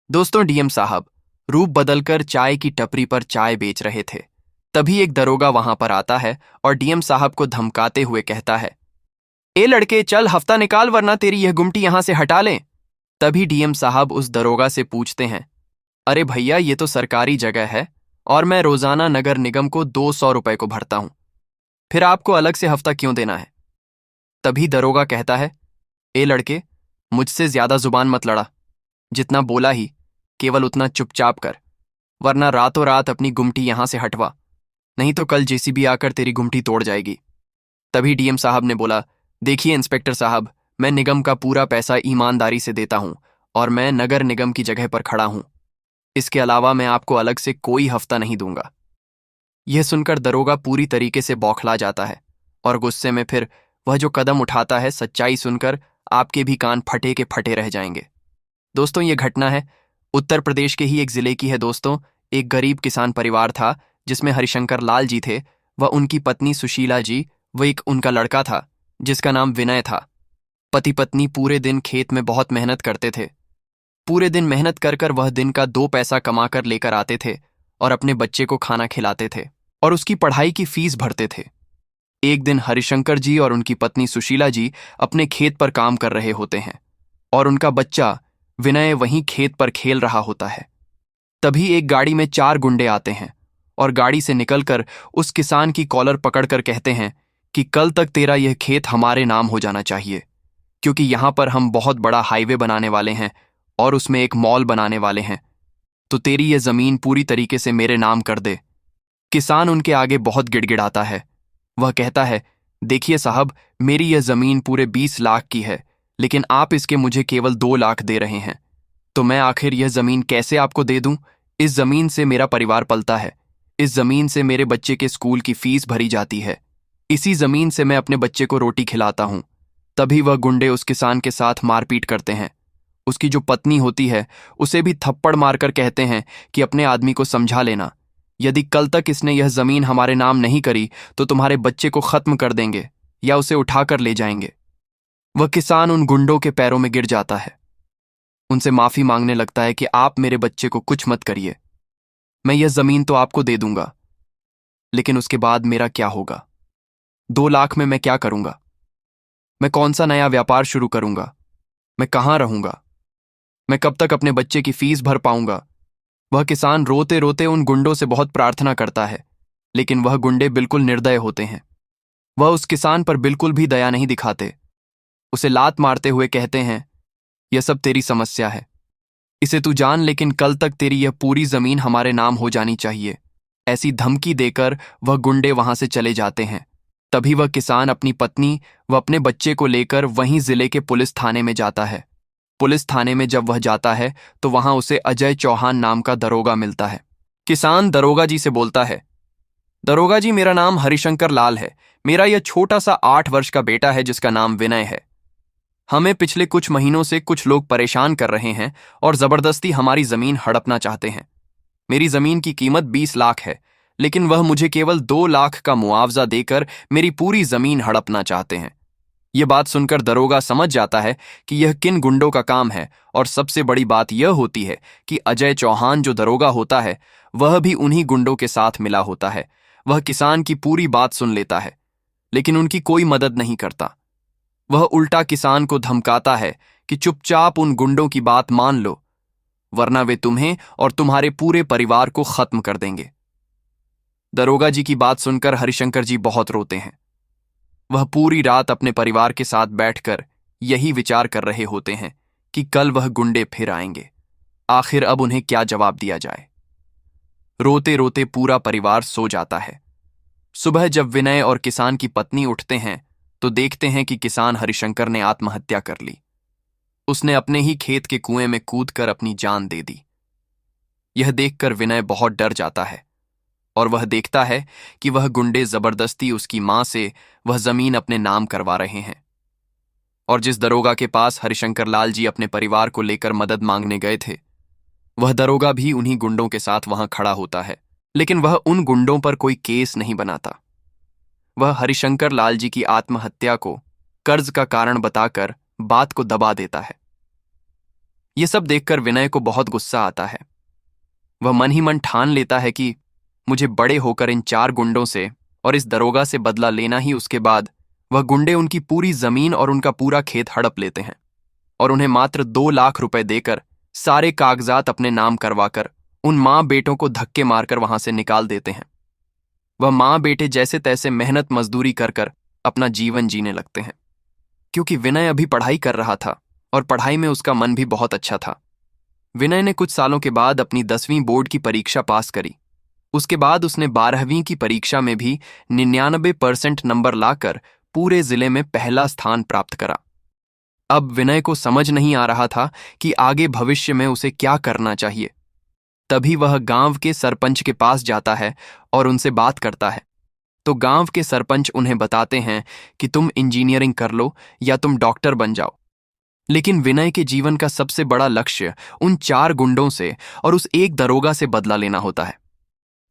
दोस्तों, डीएम साहब रूप बदलकर चाय की टपरी पर चाय बेच रहे थे। तभी एक दरोगा वहां पर आता है और डीएम साहब को धमकाते हुए कहता है, ए लड़के, चल हफ्ता निकाल वरना तेरी यह गुमटी यहां से हटा लें। तभी डीएम साहब उस दरोगा से पूछते हैं, अरे भैया, ये तो सरकारी जगह है और मैं रोजाना नगर निगम को 200 रुपए को भरता हूं, फिर आपको अलग से हफ्ता क्यों देना है। तभी दरोगा कहता है, ए लड़के, मुझसे ज्यादा जुबान मत लड़ा। जितना बोला ही केवल उतना चुपचाप कर, वरना रातों रात अपनी गुमटी यहां से हटवा, नहीं तो कल जेसीबी आकर तेरी गुमटी तोड़ जाएगी। तभी डीएम साहब ने बोला, देखिए इंस्पेक्टर साहब, मैं निगम का पूरा पैसा ईमानदारी से देता हूं और मैं नगर निगम की जगह पर खड़ा हूं। इसके अलावा मैं आपको अलग से कोई हफ्ता नहीं दूंगा। यह सुनकर दरोगा पूरी तरीके से बौखला जाता है और गुस्से में फिर वह जो कदम उठाता है, सच्चाई सुनकर आपके भी कान फटे के फटे रह जाएंगे। दोस्तों, ये घटना है उत्तर प्रदेश के ही एक जिले की है। दोस्तों, एक गरीब किसान परिवार था जिसमें हरिशंकर लाल जी थे, वह उनकी पत्नी सुशीला जी, वह एक उनका लड़का था जिसका नाम विनय था। पति पत्नी पूरे दिन खेत में बहुत मेहनत करते थे। पूरे दिन मेहनत कर कर वह दिन का 2 पैसा कमाकर लेकर आते थे और अपने बच्चे को खाना खिलाते थे और उसकी पढ़ाई की फीस भरते थे। एक दिन हरिशंकर जी और उनकी पत्नी सुशीला जी अपने खेत पर काम कर रहे होते हैं और उनका बच्चा विनय वहीं खेत पर खेल रहा होता है। तभी एक गाड़ी में 4 गुंडे आते हैं और गाड़ी से निकलकर उस किसान की कॉलर पकड़कर कहते हैं कि कल तक तेरा यह खेत हमारे नाम हो जाना चाहिए, क्योंकि यहां पर हम बहुत बड़ा हाईवे बनाने वाले हैं और उसमें एक मॉल बनाने वाले हैं, तो तेरी यह जमीन पूरी तरीके से मेरे नाम कर दे। किसान उनके आगे बहुत गिड़गिड़ाता है। वह कहता है, देखिए साहब, मेरी यह जमीन पूरे 20 लाख की है, लेकिन आप इसके मुझे केवल 2 लाख दे रहे हैं, तो मैं आखिर यह जमीन कैसे आपको दे दूं। इस जमीन से मेरा परिवार पलता है, इस जमीन से मेरे बच्चे के स्कूल की फीस भरी जाती है, इसी जमीन से मैं अपने बच्चे को रोटी खिलाता हूं। तभी वह गुंडे उस किसान के साथ मारपीट करते हैं। उसकी जो पत्नी होती है उसे भी थप्पड़ मारकर कहते हैं कि अपने आदमी को समझा लेना, यदि कल तक इसने यह जमीन हमारे नाम नहीं करी तो तुम्हारे बच्चे को खत्म कर देंगे या उसे उठाकर ले जाएंगे। वह किसान उन गुंडों के पैरों में गिर जाता है, उनसे माफी मांगने लगता है कि आप मेरे बच्चे को कुछ मत करिए, मैं यह जमीन तो आपको दे दूंगा, लेकिन उसके बाद मेरा क्या होगा। 2 लाख में मैं क्या करूंगा, मैं कौन सा नया व्यापार शुरू करूंगा, मैं कहां रहूंगा, मैं कब तक अपने बच्चे की फीस भर पाऊंगा। वह किसान रोते रोते उन गुंडों से बहुत प्रार्थना करता है, लेकिन वह गुंडे बिल्कुल निर्दय होते हैं। वह उस किसान पर बिल्कुल भी दया नहीं दिखाते, उसे लात मारते हुए कहते हैं, यह सब तेरी समस्या है, इसे तू जान, लेकिन कल तक तेरी यह पूरी जमीन हमारे नाम हो जानी चाहिए। ऐसी धमकी देकर वह गुंडे वहां से चले जाते हैं। तभी वह किसान अपनी पत्नी व अपने बच्चे को लेकर वहीं जिले के पुलिस थाने में जाता है। पुलिस थाने में जब वह जाता है तो वहां उसे अजय चौहान नाम का दरोगा मिलता है। किसान दरोगा जी से बोलता है, दरोगा जी, मेरा नाम हरिशंकर लाल है। मेरा यह छोटा सा 8 वर्ष का बेटा है जिसका नाम विनय है। हमें पिछले कुछ महीनों से कुछ लोग परेशान कर रहे हैं और जबरदस्ती हमारी जमीन हड़पना चाहते हैं। मेरी जमीन की कीमत 20 लाख है, लेकिन वह मुझे केवल 2 लाख का मुआवजा देकर मेरी पूरी जमीन हड़पना चाहते हैं। यह बात सुनकर दरोगा समझ जाता है कि यह किन गुंडों का काम है, और सबसे बड़ी बात यह होती है कि अजय चौहान जो दरोगा होता है वह भी उन्हीं गुंडों के साथ मिला होता है। वह किसान की पूरी बात सुन लेता है, लेकिन उनकी कोई मदद नहीं करता। वह उल्टा किसान को धमकाता है कि चुपचाप उन गुंडों की बात मान लो, वरना वे तुम्हें और तुम्हारे पूरे परिवार को खत्म कर देंगे। दरोगा जी की बात सुनकर हरिशंकर जी बहुत रोते हैं। वह पूरी रात अपने परिवार के साथ बैठकर यही विचार कर रहे होते हैं कि कल वह गुंडे फिर आएंगे, आखिर अब उन्हें क्या जवाब दिया जाए। रोते रोते पूरा परिवार सो जाता है। सुबह जब विनय और किसान की पत्नी उठते हैं तो देखते हैं कि किसान हरिशंकर ने आत्महत्या कर ली। उसने अपने ही खेत के कुएं में कूदकर अपनी जान दे दी। यह देखकर विनय बहुत डर जाता है और वह देखता है कि वह गुंडे जबरदस्ती उसकी मां से वह जमीन अपने नाम करवा रहे हैं, और जिस दरोगा के पास हरिशंकर लाल जी अपने परिवार को लेकर मदद मांगने गए थे, वह दरोगा भी उन्हीं गुंडों के साथ वहां खड़ा होता है, लेकिन वह उन गुंडों पर कोई केस नहीं बनाता। वह हरिशंकर लाल जी की आत्महत्या को कर्ज का कारण बताकर बात को दबा देता है। ये सब देखकर विनय को बहुत गुस्सा आता है। वह मन ही मन ठान लेता है कि मुझे बड़े होकर इन 4 गुंडों से और इस दरोगा से बदला लेना ही। उसके बाद वह गुंडे उनकी पूरी जमीन और उनका पूरा खेत हड़प लेते हैं और उन्हें मात्र 2 लाख रुपए देकर सारे कागजात अपने नाम करवाकर उन माँ बेटों को धक्के मारकर वहां से निकाल देते हैं। वह माँ बेटे जैसे तैसे मेहनत मजदूरी कर कर अपना जीवन जीने लगते हैं, क्योंकि विनय अभी पढ़ाई कर रहा था और पढ़ाई में उसका मन भी बहुत अच्छा था। विनय ने कुछ सालों के बाद अपनी 10वीं बोर्ड की परीक्षा पास करी। उसके बाद उसने 12वीं की परीक्षा में भी 99% नंबर लाकर पूरे जिले में पहला स्थान प्राप्त करा। अब विनय को समझ नहीं आ रहा था कि आगे भविष्य में उसे क्या करना चाहिए। तभी वह गांव के सरपंच के पास जाता है और उनसे बात करता है। तो गांव के सरपंच उन्हें बताते हैं कि तुम इंजीनियरिंग कर लो या तुम डॉक्टर बन जाओ। लेकिन विनय के जीवन का सबसे बड़ा लक्ष्य उन 4 गुंडों से और उस एक दरोगा से बदला लेना होता है।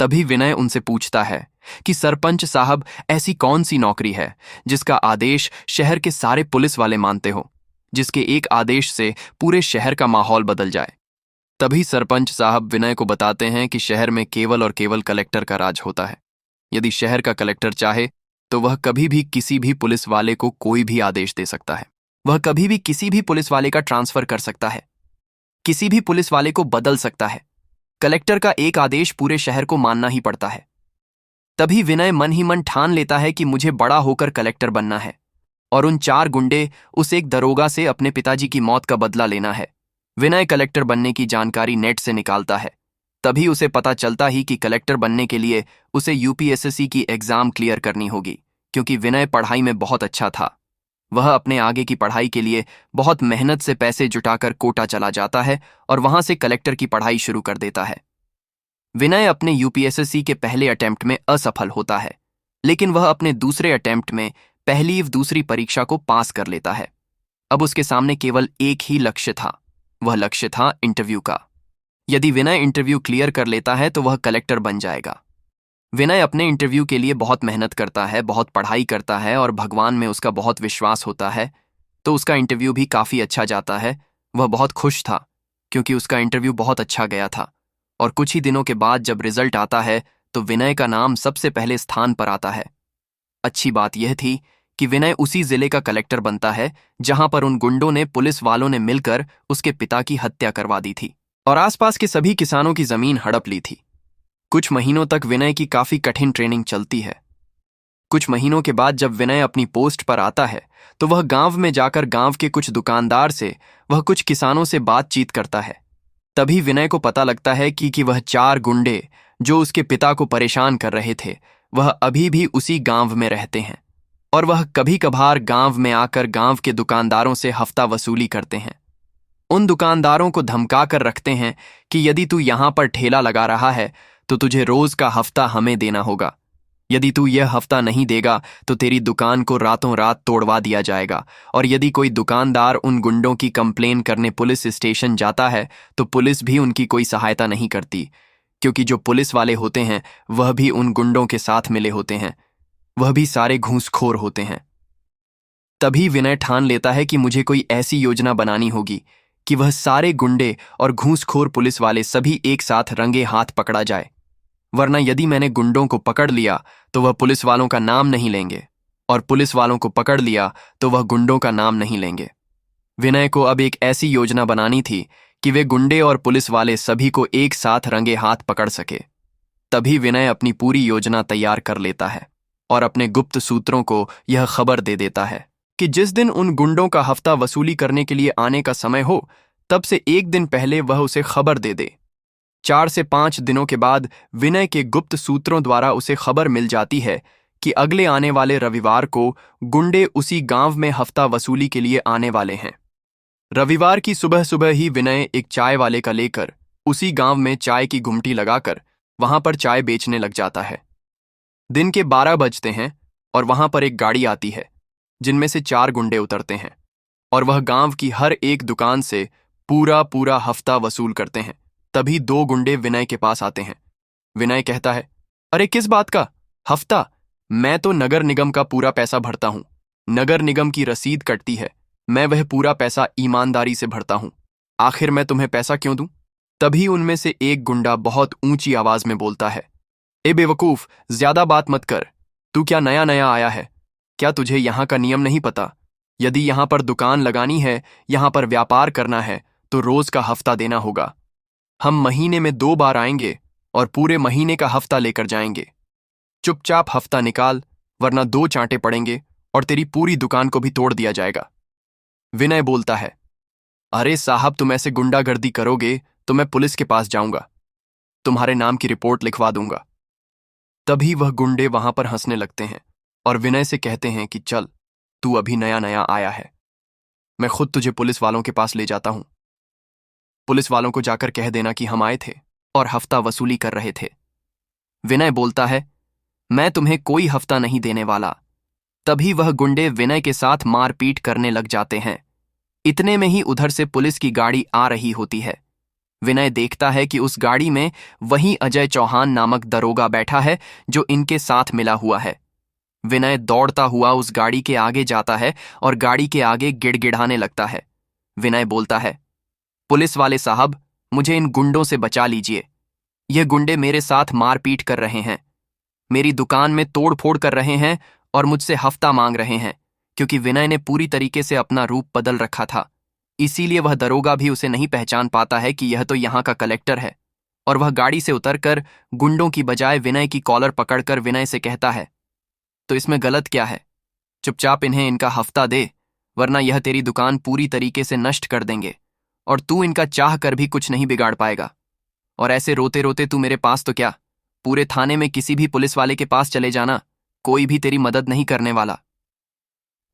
तभी विनय उनसे पूछता है कि सरपंच साहब, ऐसी कौन सी नौकरी है जिसका आदेश शहर के सारे पुलिस वाले मानते हो, जिसके एक आदेश से पूरे शहर का माहौल बदल जाए। तभी सरपंच साहब विनय को बताते हैं कि शहर में केवल और केवल कलेक्टर का राज होता है। यदि शहर का कलेक्टर चाहे तो वह कभी भी किसी भी पुलिस वाले को कोई भी आदेश दे सकता है। वह कभी भी किसी भी पुलिस वाले का ट्रांसफर कर सकता है, किसी भी पुलिस वाले को बदल सकता है। कलेक्टर का एक आदेश पूरे शहर को मानना ही पड़ता है। तभी विनय मन ही मन ठान लेता है कि मुझे बड़ा होकर कलेक्टर बनना है और उन 4 गुंडे उस एक दरोगा से अपने पिताजी की मौत का बदला लेना है। विनय कलेक्टर बनने की जानकारी नेट से निकालता है। तभी उसे पता चलता ही कि कलेक्टर बनने के लिए उसे यूपीएससी की एग्जाम क्लियर करनी होगी, क्योंकि विनय पढ़ाई में बहुत अच्छा था। वह अपने आगे की पढ़ाई के लिए बहुत मेहनत से पैसे जुटाकर कोटा चला जाता है और वहां से कलेक्टर की पढ़ाई शुरू कर देता है। विनय अपने यूपीएससी के पहले अटेम्प्ट में असफल होता है, लेकिन वह अपने दूसरे अटेम्प्ट में पहली दूसरी परीक्षा को पास कर लेता है। अब उसके सामने केवल एक ही लक्ष्य था। वह लक्ष्य था इंटरव्यू का। यदि विनय इंटरव्यू क्लियर कर लेता है तो वह कलेक्टर बन जाएगा। विनय अपने इंटरव्यू के लिए बहुत मेहनत करता है, बहुत पढ़ाई करता है और भगवान में उसका बहुत विश्वास होता है, तो उसका इंटरव्यू भी काफ़ी अच्छा जाता है। वह बहुत खुश था क्योंकि उसका इंटरव्यू बहुत अच्छा गया था। और कुछ ही दिनों के बाद जब रिजल्ट आता है तो विनय का नाम सबसे पहले स्थान पर आता है। अच्छी बात यह थी कि विनय उसी जिले का कलेक्टर बनता है जहां पर उन गुंडों ने, पुलिस वालों ने मिलकर उसके पिता की हत्या करवा दी थी और आसपास के सभी किसानों की जमीन हड़प ली थी। कुछ महीनों तक विनय की काफी कठिन ट्रेनिंग चलती है। कुछ महीनों के बाद जब विनय अपनी पोस्ट पर आता है तो वह गांव में जाकर गांव के कुछ दुकानदार से, वह कुछ किसानों से बातचीत करता है। तभी विनय को पता लगता है कि वह 4 गुंडे जो उसके पिता को परेशान कर रहे थे, वह अभी भी उसी गांव में रहते हैं और वह कभी कभार गांव में आकर गांव के दुकानदारों से हफ्ता वसूली करते हैं। उन दुकानदारों को धमका कर रखते हैं कि यदि तू यहां पर ठेला लगा रहा है तो तुझे रोज का हफ्ता हमें देना होगा। यदि तू यह हफ्ता नहीं देगा तो तेरी दुकान को रातों रात तोड़वा दिया जाएगा। और यदि कोई दुकानदार उन गुंडों की कंप्लेन करने पुलिस स्टेशन जाता है तो पुलिस भी उनकी कोई सहायता नहीं करती, क्योंकि जो पुलिस वाले होते हैं वह भी उन गुंडों के साथ मिले होते हैं, वह भी सारे घूसखोर होते हैं। तभी विनय ठान लेता है कि मुझे कोई ऐसी योजना बनानी होगी कि वह सारे गुंडे और घूसखोर पुलिस वाले सभी एक साथ रंगे हाथ पकड़ा जाए, वरना यदि मैंने गुंडों को पकड़ लिया तो वह पुलिस वालों का नाम नहीं लेंगे और पुलिस वालों को पकड़ लिया तो वह गुंडों का नाम नहीं लेंगे। विनय को अब एक ऐसी योजना बनानी थी कि वे गुंडे और पुलिस वाले सभी को एक साथ रंगे हाथ पकड़ सके। तभी विनय अपनी पूरी योजना तैयार कर लेता है और अपने गुप्त सूत्रों को यह खबर दे देता है कि जिस दिन उन गुंडों का हफ्ता वसूली करने के लिए आने का समय हो, तब से एक दिन पहले वह उसे खबर दे दे। 4 से 5 दिनों के बाद विनय के गुप्त सूत्रों द्वारा उसे खबर मिल जाती है कि अगले आने वाले रविवार को गुंडे उसी गांव में हफ्ता वसूली के लिए आने वाले हैं। रविवार की सुबह सुबह ही विनय एक चाय वाले का लेकर उसी गांव में चाय की गुमटी लगाकर वहां पर चाय बेचने लग जाता है। दिन के 12 बजते हैं और वहां पर एक गाड़ी आती है जिनमें से 4 गुंडे उतरते हैं और वह गांव की हर एक दुकान से पूरा हफ्ता वसूल करते हैं। तभी 2 गुंडे विनय के पास आते हैं। विनय कहता है, अरे किस बात का हफ्ता? मैं तो नगर निगम का पूरा पैसा भरता हूं। नगर निगम की रसीद कटती है, मैं वह पूरा पैसा ईमानदारी से भरता हूं। आखिर मैं तुम्हें पैसा क्यों दूं? तभी उनमें से एक गुंडा बहुत ऊंची आवाज में बोलता है, ए बेवकूफ, ज्यादा बात मत कर। तू क्या नया नया आया है? क्या तुझे यहाँ का नियम नहीं पता? यदि यहाँ पर दुकान लगानी है, यहाँ पर व्यापार करना है, तो रोज का हफ्ता देना होगा। हम महीने में 2 बार आएंगे और पूरे महीने का हफ्ता लेकर जाएंगे। चुपचाप हफ्ता निकाल, वरना 2 चांटे पड़ेंगे और तेरी पूरी दुकान को भी तोड़ दिया जाएगा। विनय बोलता है, अरे साहब, तुम ऐसे गुंडागर्दी करोगे तो मैं पुलिस के पास जाऊंगा, तुम्हारे नाम की रिपोर्ट लिखवा दूंगा। तभी वह गुंडे वहां पर हंसने लगते हैं और विनय से कहते हैं कि चल, तू अभी नया नया आया है, मैं खुद तुझे पुलिस वालों के पास ले जाता हूं। पुलिस वालों को जाकर कह देना कि हम आए थे और हफ्ता वसूली कर रहे थे। विनय बोलता है, मैं तुम्हें कोई हफ्ता नहीं देने वाला। तभी वह गुंडे विनय के साथ मारपीट करने लग जाते हैं। इतने में ही उधर से पुलिस की गाड़ी आ रही होती है। विनय देखता है कि उस गाड़ी में वही अजय चौहान नामक दरोगा बैठा है जो इनके साथ मिला हुआ है। विनय दौड़ता हुआ उस गाड़ी के आगे जाता है और गाड़ी के आगे गिड़गिड़ाने लगता है। विनय बोलता है, पुलिस वाले साहब, मुझे इन गुंडों से बचा लीजिए। यह गुंडे मेरे साथ मारपीट कर रहे हैं, मेरी दुकान में तोड़ फोड़ कर रहे हैं और मुझसे हफ्ता मांग रहे हैं। क्योंकि विनय ने पूरी तरीके से अपना रूप बदल रखा था, इसीलिए वह दरोगा भी उसे नहीं पहचान पाता है कि यह तो यहाँ का कलेक्टर है। और वह गाड़ी से उतरकर गुंडों की बजाय विनय की कॉलर पकड़कर विनय से कहता है, तो इसमें गलत क्या है? चुपचाप इन्हें इनका हफ्ता दे, वरना यह तेरी दुकान पूरी तरीके से नष्ट कर देंगे और तू इनका चाह कर भी कुछ नहीं बिगाड़ पाएगा। और ऐसे रोते रोते तू मेरे पास तो क्या, पूरे थाने में किसी भी पुलिस वाले के पास चले जाना, कोई भी तेरी मदद नहीं करने वाला।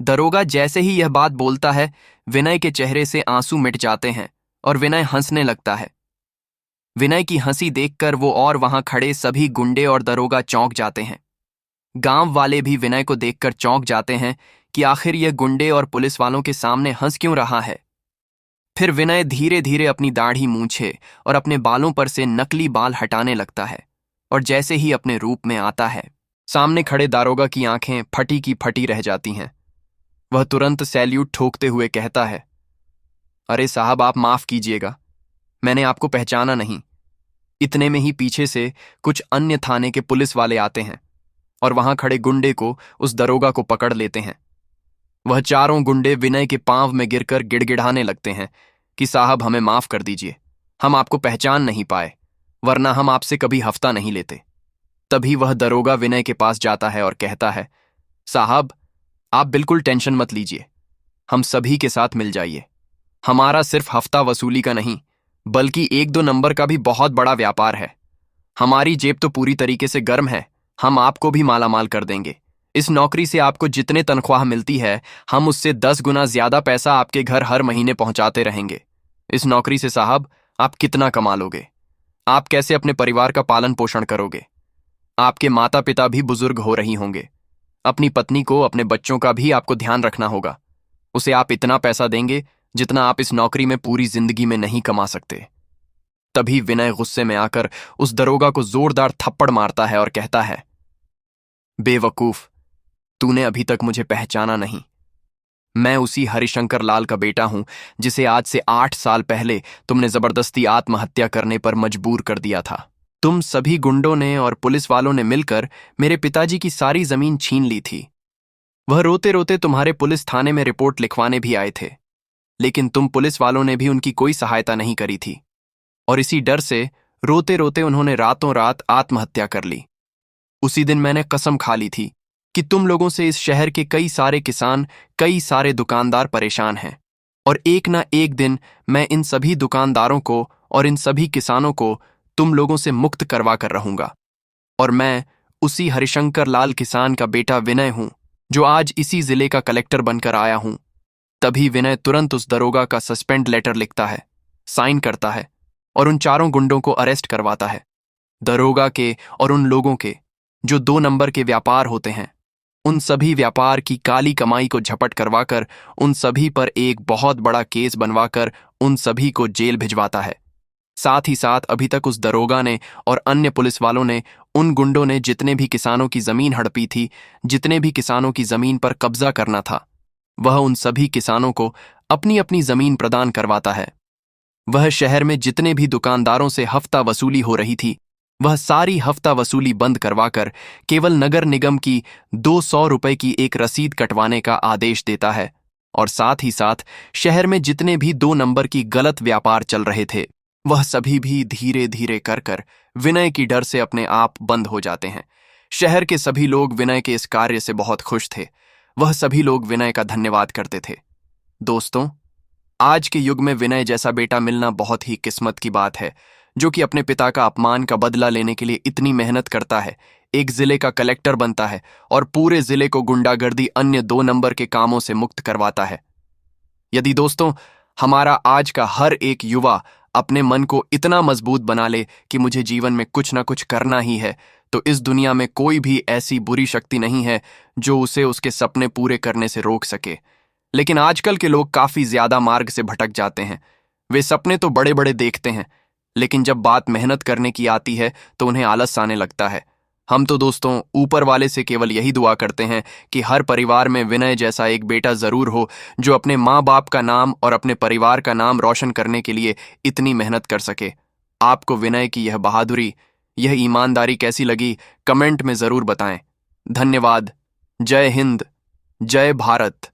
दरोगा जैसे ही यह बात बोलता है, विनय के चेहरे से आंसू मिट जाते हैं और विनय हंसने लगता है। विनय की हंसी देखकर वो और वहां खड़े सभी गुंडे और दरोगा चौंक जाते हैं। गांव वाले भी विनय को देखकर चौंक जाते हैं कि आखिर यह गुंडे और पुलिस वालों के सामने हंस क्यों रहा है। फिर विनय धीरे धीरे अपनी दाढ़ी मूंछे और अपने बालों पर से नकली बाल हटाने लगता है और जैसे ही अपने रूप में आता है, सामने खड़े दारोगा की आंखें फटी की फटी रह जाती हैं। वह तुरंत सैल्यूट ठोकते हुए कहता है, अरे साहब, आप माफ कीजिएगा, मैंने आपको पहचाना नहीं। इतने में ही पीछे से कुछ अन्य थाने के पुलिस वाले आते हैं और वहां खड़े गुंडे को, उस दरोगा को पकड़ लेते हैं। वह चारों गुंडे विनय के पांव में गिरकर गिड़गिड़ाने लगते हैं कि साहब, हमें माफ कर दीजिए, हम आपको पहचान नहीं पाए, वरना हम आपसे कभी हफ्ता नहीं लेते। तभी वह दरोगा विनय के पास जाता है और कहता है, साहब, आप बिल्कुल टेंशन मत लीजिए, हम सभी के साथ मिल जाइए। हमारा सिर्फ हफ्ता वसूली का नहीं, बल्कि 1-2 नंबर का भी बहुत बड़ा व्यापार है। हमारी जेब तो पूरी तरीके से गर्म है, हम आपको भी मालामाल कर देंगे। इस नौकरी से आपको जितने तनख्वाह मिलती है, हम उससे 10 गुना ज्यादा पैसा आपके घर हर महीने पहुंचाते रहेंगे। इस नौकरी से साहब, आप कितना कमा लोगे? आप कैसे अपने परिवार का पालन पोषण करोगे? आपके माता पिता भी बुजुर्ग हो रही होंगे, अपनी पत्नी को, अपने बच्चों का भी आपको ध्यान रखना होगा। उसे आप इतना पैसा देंगे जितना आप इस नौकरी में पूरी जिंदगी में नहीं कमा सकते। तभी विनय गुस्से में आकर उस दरोगा को जोरदार थप्पड़ मारता है और कहता है, बेवकूफ, तूने अभी तक मुझे पहचाना नहीं। मैं उसी हरिशंकर लाल का बेटा हूं जिसे आज से 8 साल पहले तुमने जबरदस्ती आत्महत्या करने पर मजबूर कर दिया था। तुम सभी गुंडों ने और पुलिस वालों ने मिलकर मेरे पिताजी की सारी जमीन छीन ली थी। वह रोते रोते तुम्हारे पुलिस थाने में रिपोर्ट लिखवाने भी आए थे, लेकिन तुम पुलिस वालों ने भी उनकी कोई सहायता नहीं करी थी और इसी डर से रोते रोते उन्होंने रातों रात आत्महत्या कर ली। उसी दिन मैंने कसम खा ली थी कि तुम लोगों से इस शहर के कई सारे किसान, कई सारे दुकानदार परेशान हैं और एक ना एक दिन मैं इन सभी दुकानदारों को और इन सभी किसानों को तुम लोगों से मुक्त करवा कर रहूंगा। और मैं उसी हरिशंकर लाल किसान का बेटा विनय हूं जो आज इसी जिले का कलेक्टर बनकर आया हूं। तभी विनय तुरंत उस दरोगा का सस्पेंड लेटर लिखता है, साइन करता है और उन चारों गुंडों को अरेस्ट करवाता है। दरोगा के और उन लोगों के जो 2 नंबर के व्यापार होते हैं, उन सभी व्यापार की काली कमाई को झपट करवाकर उन सभी पर एक बहुत बड़ा केस बनवाकर उन सभी को जेल भिजवाता है। साथ ही साथ अभी तक उस दरोगा ने और अन्य पुलिस वालों ने, उन गुंडों ने जितने भी किसानों की जमीन हड़पी थी, जितने भी किसानों की जमीन पर कब्जा करना था, वह उन सभी किसानों को अपनी अपनी जमीन प्रदान करवाता है। वह शहर में जितने भी दुकानदारों से हफ्ता वसूली हो रही थी, वह सारी हफ्ता वसूली बंद करवाकर केवल नगर निगम की 200 रुपए की एक रसीद कटवाने का आदेश देता है और साथ ही साथ शहर में जितने भी 2 नंबर की गलत व्यापार चल रहे थे, वह सभी भी धीरे धीरे कर विनय की डर से अपने आप बंद हो जाते हैं। शहर के सभी लोग विनय के इस कार्य से बहुत खुश थे। वह सभी लोग विनय का धन्यवाद करते थे। दोस्तों, आज के युग में विनय जैसा बेटा मिलना बहुत ही किस्मत की बात है, जो कि अपने पिता का अपमान का बदला लेने के लिए इतनी मेहनत करता है, एक जिले का कलेक्टर बनता है और पूरे जिले को गुंडागर्दी अन्य 2 नंबर के कामों से मुक्त करवाता है। यदि दोस्तों हमारा आज का हर एक युवा अपने मन को इतना मजबूत बना ले कि मुझे जीवन में कुछ ना कुछ करना ही है, तो इस दुनिया में कोई भी ऐसी बुरी शक्ति नहीं है जो उसे उसके सपने पूरे करने से रोक सके। लेकिन आजकल के लोग काफी ज्यादा मार्ग से भटक जाते हैं। वे सपने तो बड़े बड़े देखते हैं, लेकिन जब बात मेहनत करने की आती है तो उन्हें आलस आने लगता है। हम तो दोस्तों ऊपर वाले से केवल यही दुआ करते हैं कि हर परिवार में विनय जैसा एक बेटा जरूर हो, जो अपने माँ बाप का नाम और अपने परिवार का नाम रोशन करने के लिए इतनी मेहनत कर सके। आपको विनय की यह बहादुरी, यह ईमानदारी कैसी लगी, कमेंट में जरूर बताएं। धन्यवाद। जय हिंद, जय भारत।